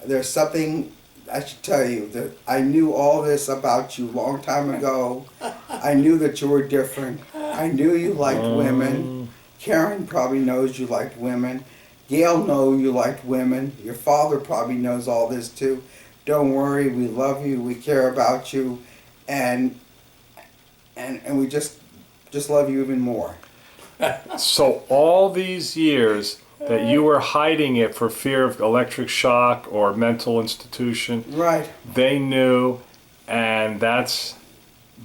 there's something I should tell you that I knew all this about you a long time ago. I knew that you were different. I knew you liked women. Karen probably knows you liked women. Gail knows you liked women. Your father probably knows all this too. Don't worry, we love you, we care about you, and we just love you even more. So all these years that you were hiding it for fear of electric shock or mental institution, Right. they knew, and that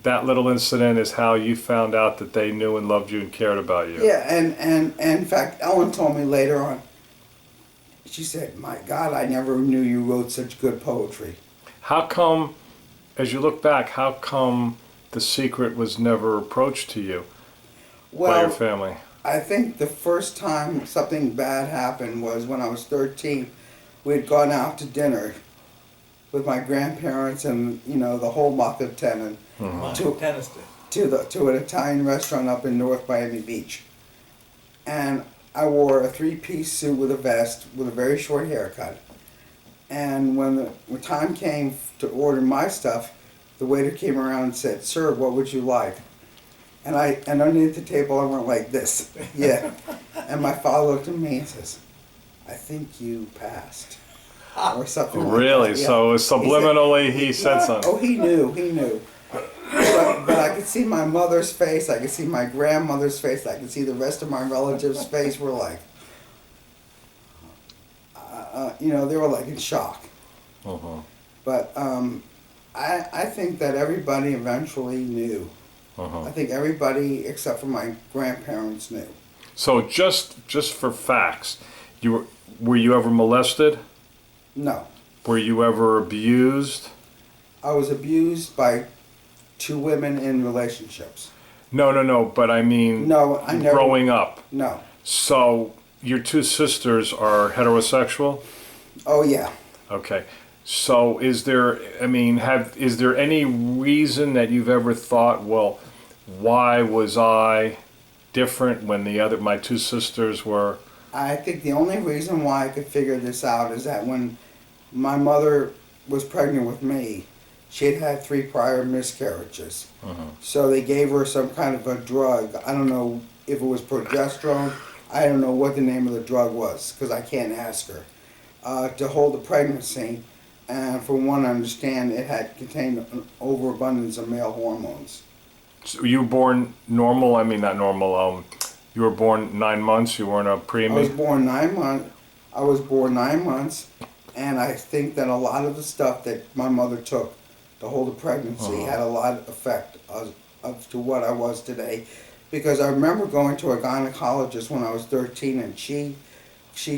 little incident is how you found out that they knew and loved you and cared about you. Yeah, and in fact, Ellen told me later on, she said, my God, I never knew you wrote such good poetry. How come, as you look back, how come the secret was never approached to you by your family? I think the first time something bad happened was when I was 13. We had gone out to dinner with my grandparents and, you know, the whole Mock-Up Tenant to an Italian restaurant up in North Miami Beach. And I wore a three-piece suit with a vest with a very short haircut. And when the time came to order my stuff, the waiter came around and said, "Sir, what would you like?" And underneath the table I went like this. Yeah. And my father looked at me and says, "I think you passed." Or something like that. Really? Yeah. So subliminally he said something. Oh, he knew. But I could see my mother's face, I could see my grandmother's face, I could see the rest of my relatives' face were like, you know, they were like in shock. Uh-huh. But I think that everybody eventually knew. Uh-huh. I think everybody except for my grandparents knew. So just for facts, were you ever molested? No. Were you ever abused? I was abused by two women in relationships. No, but I mean, No, I never. growing up. No. So your two sisters are heterosexual? Oh, yeah. Okay. So is there any reason that you've ever thought, well, why was I different when my two sisters were? I think the only reason why I could figure this out is that when my mother was pregnant with me, she had had 3 prior miscarriages. Uh-huh. So they gave her some kind of a drug. I don't know if it was progesterone. I don't know what the name of the drug was because I can't ask her. To hold the pregnancy. And from what I understand, it had contained an overabundance of male hormones. So you were born normal? I mean, not normal. You were born 9 months. You weren't a preemie. I was born 9 months. I was born 9 months, and I think that a lot of the stuff that my mother took to hold a pregnancy had a lot of effect of to what I was today, because I remember going to a gynecologist when I was 13, and she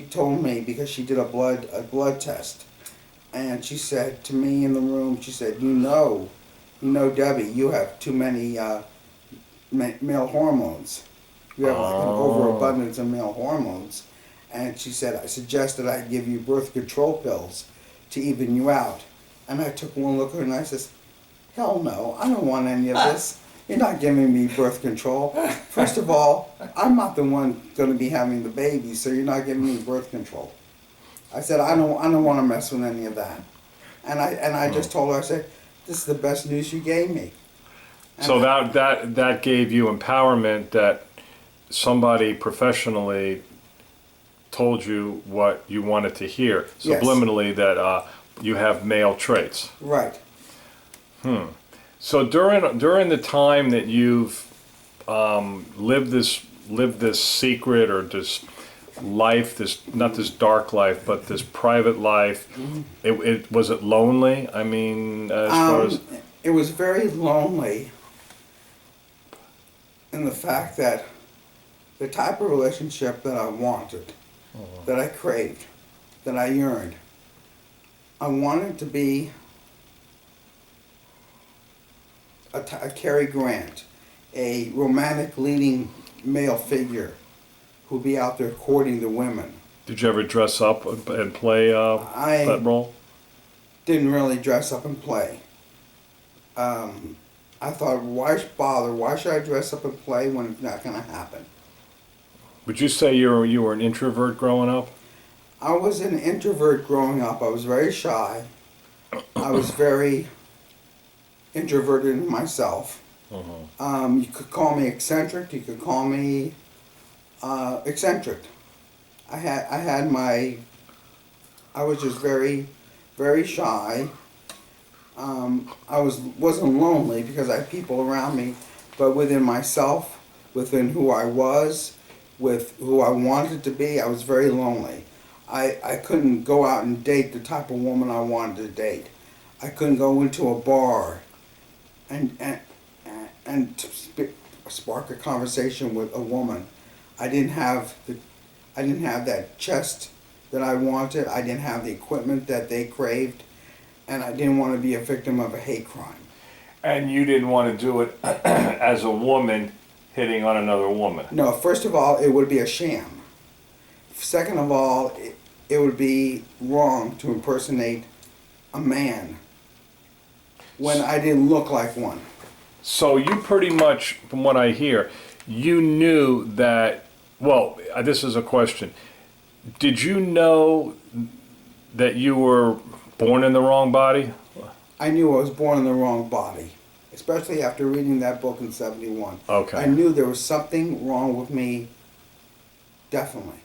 told me, because she did a blood test, and she said to me in the room, she said, you know, Debbie, you have too many male hormones. You have like an overabundance of male hormones. And she said, I suggested I give you birth control pills to even you out. And I took one look at her and I says, hell no, I don't want any of this. You're not giving me birth control. First of all, I'm not the one going to be having the baby, so you're not giving me birth control. I said, I don't want to mess with any of that. And I just told her, I said, this is the best news you gave me. And so that gave you empowerment that somebody professionally told you what you wanted to hear, subliminally, yes, that you have male traits. Right. So during the time that you've lived this secret, or this life, not this dark life, but this private life, it was it lonely? I mean, as far as it was very lonely in the fact that the type of relationship that I wanted, that I craved, that I yearned, I wanted to be a Cary Grant, a romantic leading male figure who'd be out there courting the women. Did you ever dress up and play that role? Didn't really dress up and play. I thought, why bother? Why should I dress up and play when it's not going to happen? Would you say you were an introvert growing up? I was an introvert growing up. I was very shy. I was very introverted in myself. You could call me eccentric. You could call me eccentric. I was just very, very shy. I wasn't lonely because I had people around me, but within myself, within who I was, with who I wanted to be, I was very lonely. I couldn't go out and date the type of woman I wanted to date. I couldn't go into a bar and spark a conversation with a woman. I didn't have that chest that I wanted. I didn't have the equipment that they craved, and I didn't want to be a victim of a hate crime. And you didn't want to do it as a woman hitting on another woman. No, first of all, it would be a sham. Second of all, it would be wrong to impersonate a man when I didn't look like one. So you pretty much, from what I hear, you knew that, well, this is a question. Did you know that you were born in the wrong body? I knew I was born in the wrong body, especially after reading that book in '71. Okay. I knew there was something wrong with me, definitely.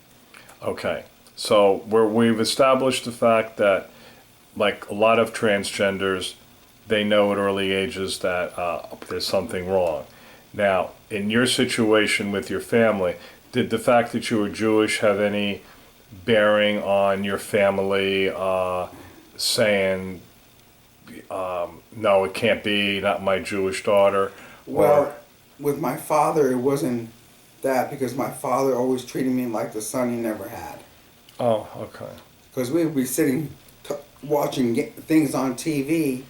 Okay. So we've established the fact that, like a lot of transgenders, they know at early ages that there's something wrong. Now, in your situation with your family, did the fact that you were Jewish have any bearing on your family saying, no, it can't be, not my Jewish daughter? Well, with my father, it wasn't that because my father always treated me like the son he never had. Oh, okay. Because we would be sitting watching things on TV,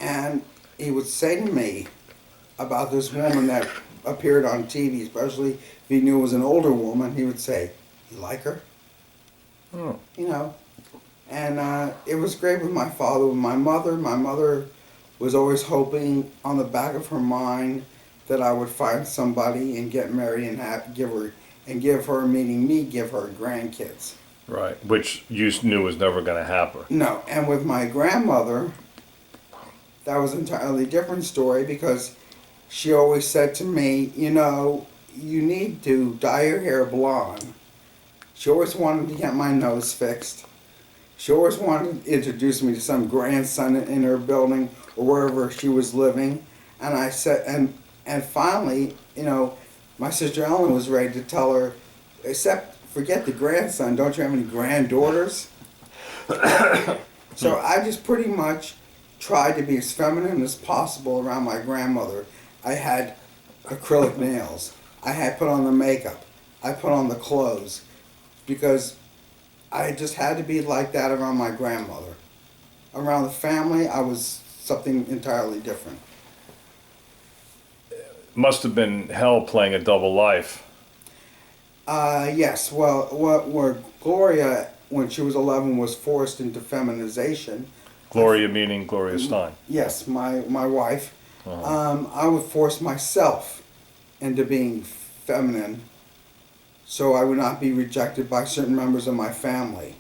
and he would say to me about this woman that appeared on TV, especially if he knew it was an older woman, he would say, "You like her?" Oh. You know. And it was great with my father. With my mother was always hoping on the back of her mind that I would find somebody and get married and give her, meaning me, give her grandkids. Right, which you knew was never going to happen. No, and with my grandmother, that was an entirely different story because she always said to me, you know, you need to dye your hair blonde. She always wanted to get my nose fixed. She always wanted to introduce me to some grandson in her building or wherever she was living. And I said, and finally, you know, my sister Ellen was ready to tell her, except forget the grandson, don't you have any granddaughters? So I just pretty much tried to be as feminine as possible around my grandmother. I had acrylic nails. I had put on the makeup. I put on the clothes because I just had to be like that around my grandmother. Around the family, I was something entirely different. Must have been hell playing a double life. Yes. Well, where Gloria, when she was 11, was forced into feminization. Gloria meaning Gloria Stein. Yes, my wife. I would force myself into being feminine so I would not be rejected by certain members of my family.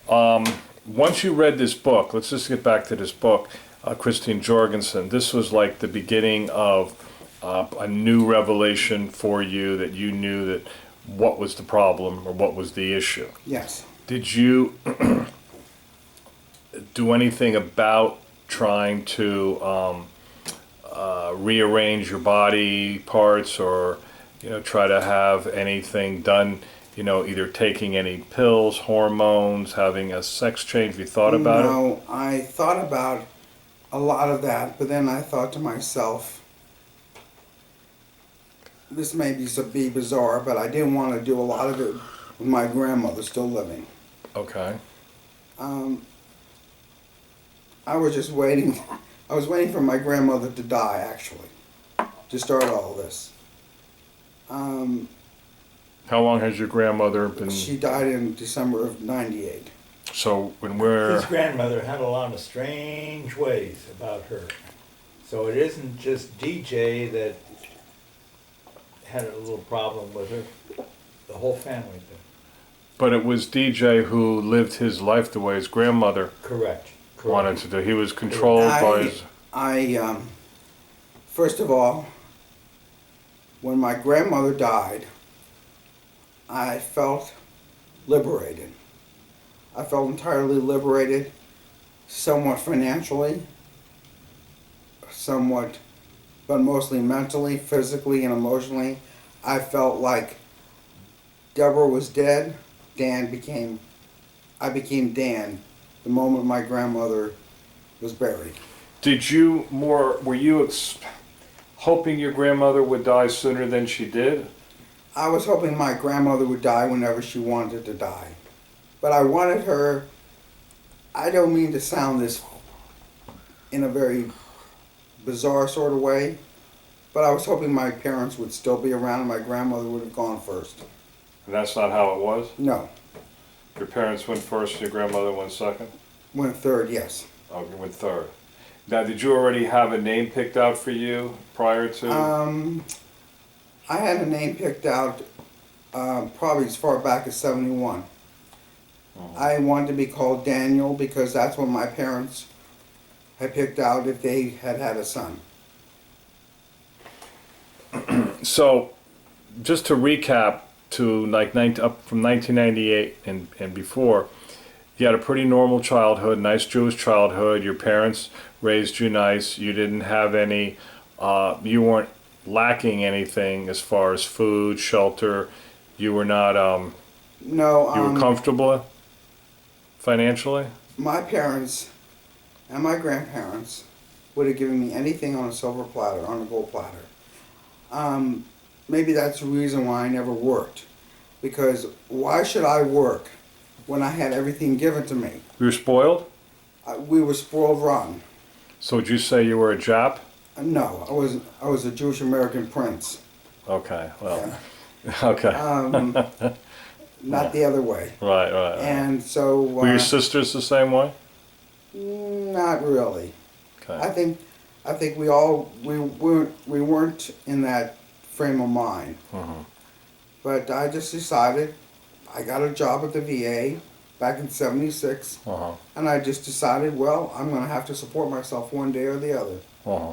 Once you read this book, let's just get back to this book, Christine Jorgensen, this was like the beginning of a new revelation for you, that you knew that what was the problem or what was the issue. Yes. Did you do anything about trying to rearrange your body parts, or try to have anything done, either taking any pills, hormones, having a sex change? Have you thought about it? No, I thought about a lot of that, but then I thought to myself, this may be bizarre, but I didn't want to do a lot of it with my grandmother still living. Okay. I was just waiting. I was waiting for my grandmother to die, actually, to start all this. How long has your grandmother been? She died in December of '98. So when we're... His grandmother had a lot of strange ways about her. So it isn't just DJ that had a little problem with her. The whole family did. But it was DJ who lived his life the way his grandmother Correct. wanted to do. He was controlled by his. First of all, when my grandmother died, I felt liberated. I felt entirely liberated, somewhat financially, somewhat, but mostly mentally, physically, and emotionally. I felt like Deborah was dead. I became Dan the moment my grandmother was buried. Were you hoping your grandmother would die sooner than she did? I was hoping my grandmother would die whenever she wanted to die. But I wanted her, I don't mean to sound this in a very bizarre sort of way, but I was hoping my parents would still be around and my grandmother would have gone first. And that's not how it was? No. Your parents went first, your grandmother went second? Went third, yes. Oh, you went third. Now, did you already have a name picked out for you prior to? I had a name picked out probably as far back as 71. I wanted to be called Daniel because that's what my parents had picked out if they had had a son. So, just to recap, to like up from 1998 and before, you had a pretty normal childhood, nice Jewish childhood. Your parents raised you nice. You didn't have any, you weren't lacking anything as far as food, shelter. You were not, No. you were comfortable financially? My parents and my grandparents would have given me anything on a silver platter, on a gold platter. Maybe that's the reason why I never worked. Because why should I work when I had everything given to me? You were spoiled? We were spoiled rotten. So would you say you were a Jap? No, I was a Jewish American prince. Okay, well, Yeah. okay. Not the other way. Right. And so. Were your sisters the same way? Not really. Okay. I think we weren't in that frame of mind. Mm-hmm. But I just decided, I got a job at the VA back in '76, Uh-huh. and I just decided, well, I'm going to have to support myself one day or the other. Uh-huh.